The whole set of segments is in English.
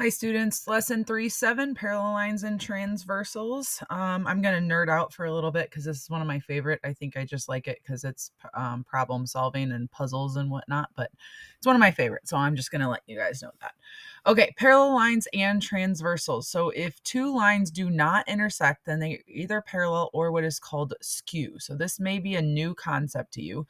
Hi students, lesson 3-7, parallel lines and transversals. I'm going to nerd out for a little bit because this is one of my favorite. I think I just like it because it's problem solving and puzzles and whatnot, but it's one of my favorites. So I'm just going to let you guys know that. Okay, parallel lines and transversals. So if two lines do not intersect, then they either parallel or what is called skew. So this may be a new concept to you.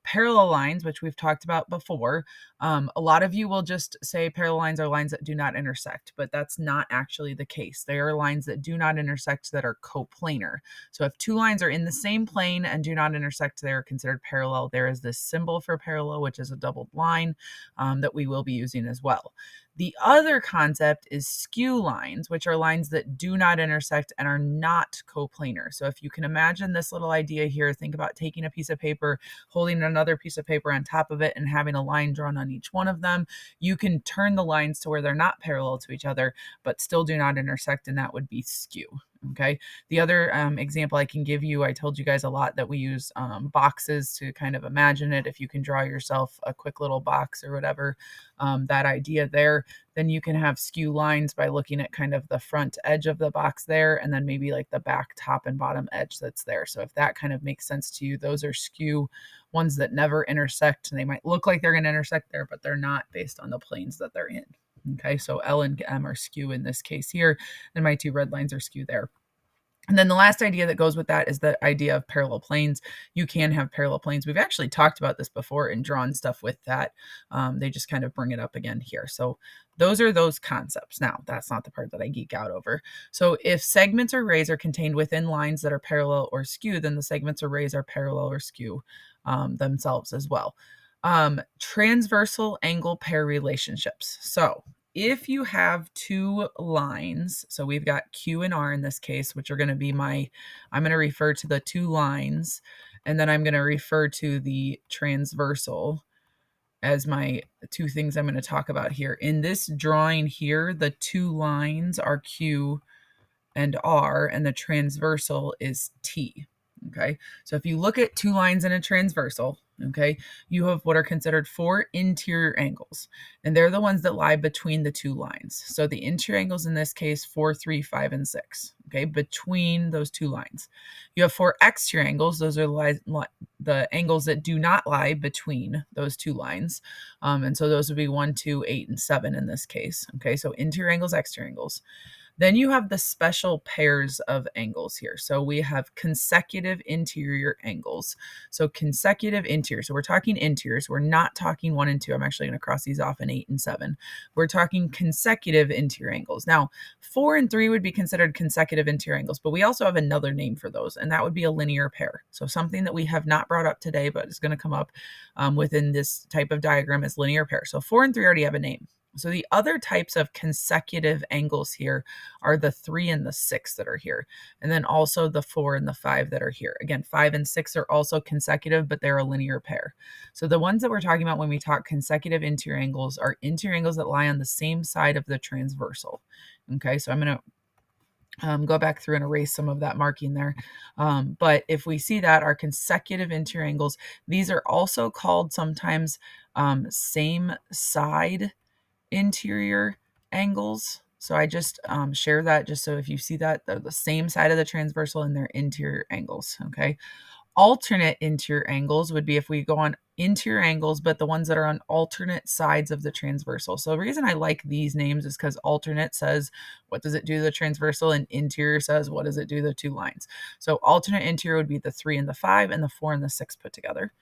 Parallel lines, which we've talked about before, a lot of you will just say parallel lines are lines that do not intersect, but that's not actually the case. They are lines that do not intersect that are coplanar. So if two lines are in the same plane and do not intersect, they are considered parallel. There is this symbol for parallel, which is a doubled line that we will be using as well. The other concept is skew lines, which are lines that do not intersect and are not coplanar. So if you can imagine this little idea here, think about taking a piece of paper, holding another piece of paper on top of it, and having a line drawn on each one of them. You can turn the lines to where they're not parallel to each other, but still do not intersect, and that would be skew. Okay. The other example I can give you, I told you guys a lot that we use boxes to kind of imagine it. If you can draw yourself a quick little box or whatever, that idea there, then you can have skew lines by looking at kind of the front edge of the box there, and then maybe like the back, top, and bottom edge that's there. So if that kind of makes sense to you, those are skew ones that never intersect. And they might look like they're going to intersect there, but they're not based on the planes that they're in. Okay, so L and M are skew in this case here, and my two red lines are skew there. And then the last idea that goes with that is the idea of parallel planes. You can have parallel planes. We've actually talked about this before and drawn stuff with that. They just kind of bring it up again here. So those are those concepts. Now, that's not the part that I geek out over. So if segments or rays are contained within lines that are parallel or skew, then the segments or rays are parallel or skew themselves as well. Transversal angle pair relationships. So if you have two lines, so we've got Q and R in this case, which are going to be I'm going to refer to the two lines, and then I'm going to refer to the transversal as my two things I'm going to talk about here. In this drawing here, the two lines are Q and R, and the transversal is T. Okay, so if you look at two lines in a transversal, okay, you have what are considered four interior angles, and they're the ones that lie between the two lines. So the interior angles in this case, 4, 3, 5, and 6, okay, between those two lines. You have four exterior angles. Those are the angles that do not lie between those two lines, and so those would be 1, 2, 8, and 7 in this case. Okay, so interior angles, exterior angles. Then you have the special pairs of angles here. So we have consecutive interior angles. So consecutive interior. So we're talking interiors. We're not talking 1 and 2. I'm actually going to cross these off in 8 and 7. We're talking consecutive interior angles. Now, 4 and 3 would be considered consecutive interior angles, but we also have another name for those, and that would be a linear pair. So something that we have not brought up today, but is going to come up within this type of diagram is linear pair. So 4 and 3 already have a name. So the other types of consecutive angles here are the 3 and the 6 that are here, and then also the 4 and the 5 that are here. Again, 5 and 6 are also consecutive, but they're a linear pair. So the ones that we're talking about when we talk consecutive interior angles are interior angles that lie on the same side of the transversal. Okay, so I'm going to go back through and erase some of that marking there. But if we see that our consecutive interior angles, these are also called sometimes same side interior angles. So I just share that just so if you see that, they're the same side of the transversal and they're interior angles, okay? Alternate interior angles would be if we go on interior angles, but the ones that are on alternate sides of the transversal. So the reason I like these names is because alternate says, what does it do to the transversal? And interior says, what does it do to the two lines? So alternate interior would be the 3 and the 5 and the 4 and the 6 put together.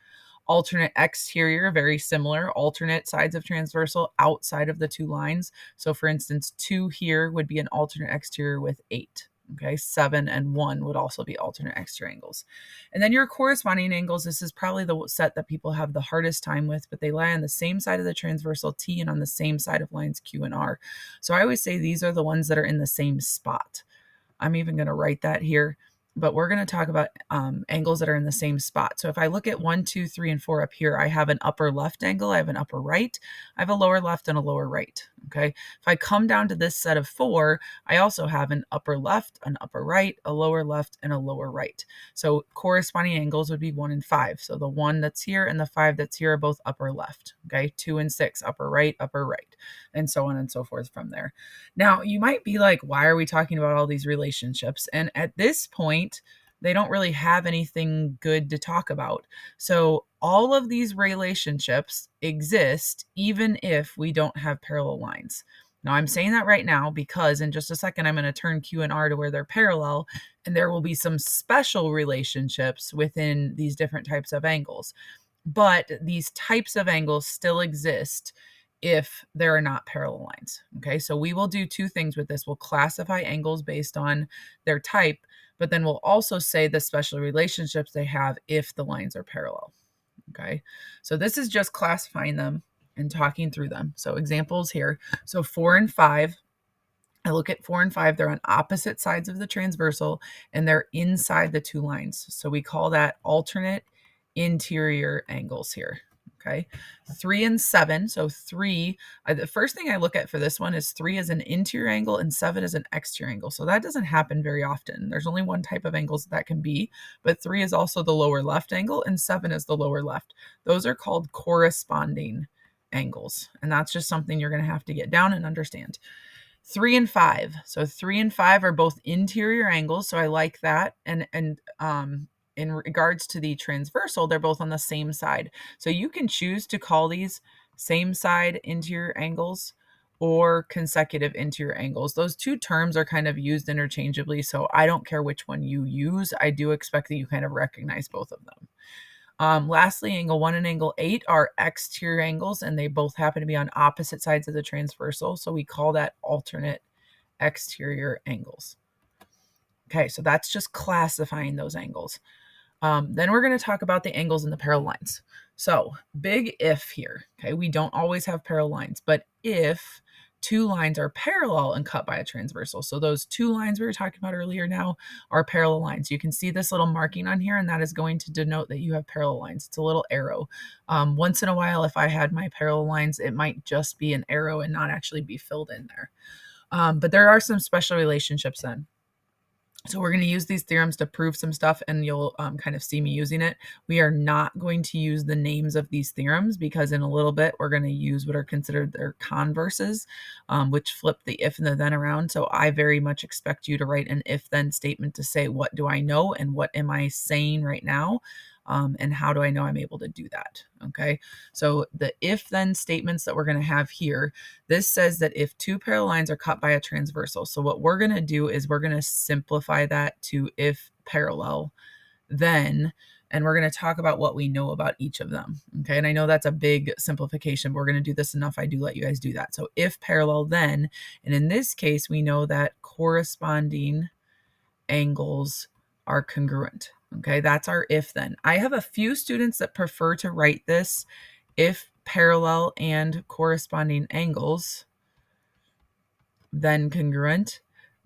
Alternate exterior, very similar, alternate sides of transversal outside of the two lines. So for instance, 2 here would be an alternate exterior with 8. Okay, 7 and 1 would also be alternate exterior angles. And then your corresponding angles, this is probably the set that people have the hardest time with, but they lie on the same side of the transversal T and on the same side of lines Q and R. So I always say these are the ones that are in the same spot. I'm even going to write that here. but we're going to talk about angles that are in the same spot. So if I look at 1, 2, 3, and 4 up here, I have an upper left angle, I have an upper right, I have a lower left and a lower right. Okay. If I come down to this set of 4, I also have an upper left, an upper right, a lower left, and a lower right. So corresponding angles would be 1 and 5. So the 1 that's here and the 5 that's here are both upper left. Okay. 2 and 6, upper right, and so on and so forth from there. Now, you might be like, why are we talking about all these relationships? And at this point, they don't really have anything good to talk about. So all of these relationships exist even if we don't have parallel lines. Now, I'm saying that right now because in just a second, I'm going to turn Q and R to where they're parallel, and there will be some special relationships within these different types of angles. But these types of angles still exist if there are not parallel lines. Okay, so we will do two things with this. We'll classify angles based on their type, but then we'll also say the special relationships they have if the lines are parallel. Okay, so this is just classifying them and talking through them. So examples here. So 4 and 5. I look at 4 and 5, they're on opposite sides of the transversal and they're inside the two lines. So we call that alternate interior angles here. Okay. 3 and 7. So 3, the first thing I look at for this one is 3 is an interior angle and 7 is an exterior angle. So that doesn't happen very often. There's only one type of angles that can be, but 3 is also the lower left angle and 7 is the lower left. Those are called corresponding angles. And that's just something you're going to have to get down and understand. 3 and 5. So 3 and 5 are both interior angles. So I like that. And in regards to the transversal, they're both on the same side. So you can choose to call these same side interior angles or consecutive interior angles. Those two terms are kind of used interchangeably. So I don't care which one you use. I do expect that you kind of recognize both of them. Lastly, angle 1 and angle 8 are exterior angles, and they both happen to be on opposite sides of the transversal. So we call that alternate exterior angles. Okay, so that's just classifying those angles. Then we're going to talk about the angles in the parallel lines. So big if here. Okay, we don't always have parallel lines, but if two lines are parallel and cut by a transversal. So those two lines we were talking about earlier now are parallel lines. You can see this little marking on here, and that is going to denote that you have parallel lines. It's a little arrow. Once in a while, if I had my parallel lines, it might just be an arrow and not actually be filled in there. But there are some special relationships then. So we're going to use these theorems to prove some stuff, and you'll kind of see me using it. We are not going to use the names of these theorems because in a little bit, we're going to use what are considered their converses, which flip the if and the then around. So I very much expect you to write an if-then statement to say, what do I know and what am I saying right now? And how do I know I'm able to do that? Okay, so the if-then statements that we're going to have here, this says that if two parallel lines are cut by a transversal. So what we're going to do is we're going to simplify that to if parallel, then, and we're going to talk about what we know about each of them. Okay, and I know that's a big simplification, but we're going to do this enough. I do let you guys do that. So if parallel, then, and in this case, we know that corresponding angles are congruent. Okay, that's our if then. I have a few students that prefer to write this if parallel and corresponding angles, then congruent,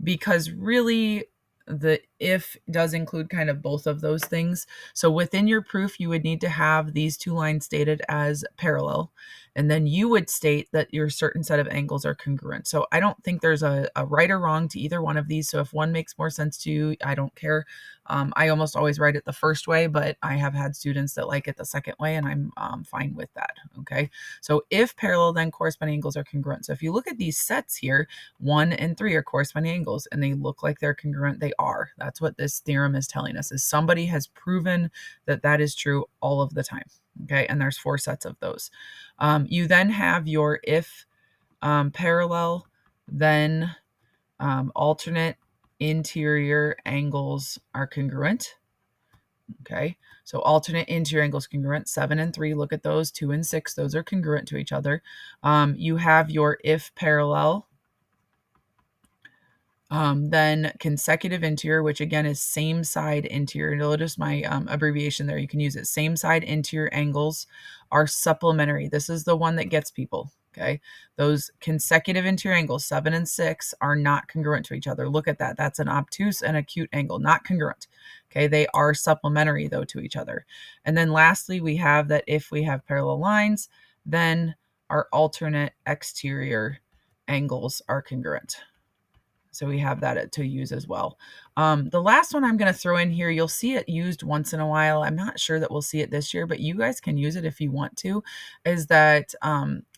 because really the if does include kind of both of those things. So within your proof, you would need to have these two lines stated as parallel, and then you would state that your certain set of angles are congruent. So I don't think there's a right or wrong to either one of these. So if one makes more sense to you, I don't care. I almost always write it the first way, but I have had students that like it the second way, and I'm fine with that. Okay, so if parallel, then corresponding angles are congruent. So if you look at these sets here, 1 and 3 are corresponding angles, and they look like they're congruent. They are. That's what this theorem is telling us, is somebody has proven that that is true all of the time. Okay, and there's 4 sets of those. You then have your if parallel, then alternate interior angles are congruent. Okay, so alternate interior angles congruent. 7 and 3, look at those. 2 and 6, those are congruent to each other. You have your if parallel, then consecutive interior, which again is same side interior. Notice my abbreviation there. You can use it. Same side interior angles are supplementary. This is the one that gets people. Okay, those consecutive interior angles, 7 and 6, are not congruent to each other. Look at that. That's an obtuse and acute angle, not congruent. Okay, they are supplementary, though, to each other. And then lastly, we have that if we have parallel lines, then our alternate exterior angles are congruent. So we have that to use as well. The last one I'm going to throw in here, you'll see it used once in a while. I'm not sure that we'll see it this year, but you guys can use it if you want to, is that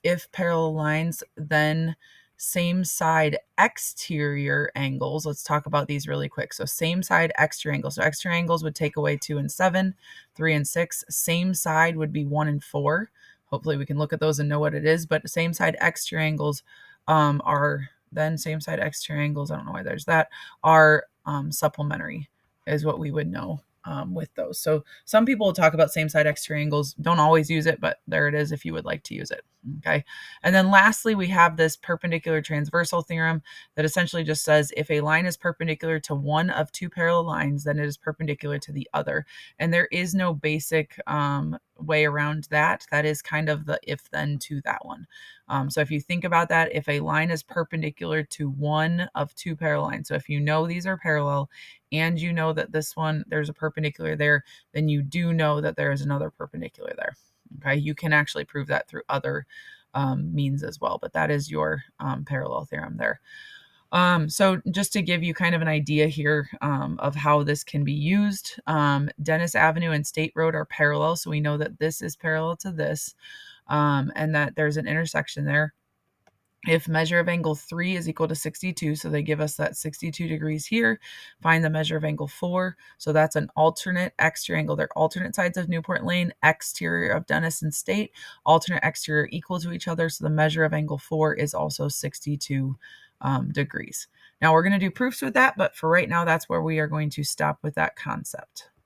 if parallel lines, then same side exterior angles. Let's talk about these really quick. So same side exterior angles. So exterior angles would take away 2 and 7, 3 and 6. Same side would be 1 and 4. Hopefully we can look at those and know what it is, but same side exterior angles are then same side exterior angles, I don't know why there's that, are supplementary is what we would know with those. So some people will talk about same side exterior angles, don't always use it, but there it is if you would like to use it. Okay. And then lastly, we have this perpendicular transversal theorem that essentially just says if a line is perpendicular to one of two parallel lines, then it is perpendicular to the other. And there is no basic way around that. That is kind of the if then to that one. So if you think about that, if a line is perpendicular to one of two parallel lines, so if you know these are parallel and you know that this one, there's a perpendicular there, then you do know that there is another perpendicular there. Okay, you can actually prove that through other means as well, but that is your parallel theorem there. So just to give you kind of an idea here of how this can be used, Dennis Avenue and State Road are parallel, so we know that this is parallel to this, and that there's an intersection there. If measure of angle 3 is equal to 62, so they give us that 62 degrees here, find the measure of angle 4. So that's an alternate exterior angle. They're alternate sides of Newport Lane, exterior of Dennis and State, alternate exterior equal to each other. So the measure of angle 4 is also 62 degrees. Now we're going to do proofs with that, but for right now, that's where we are going to stop with that concept.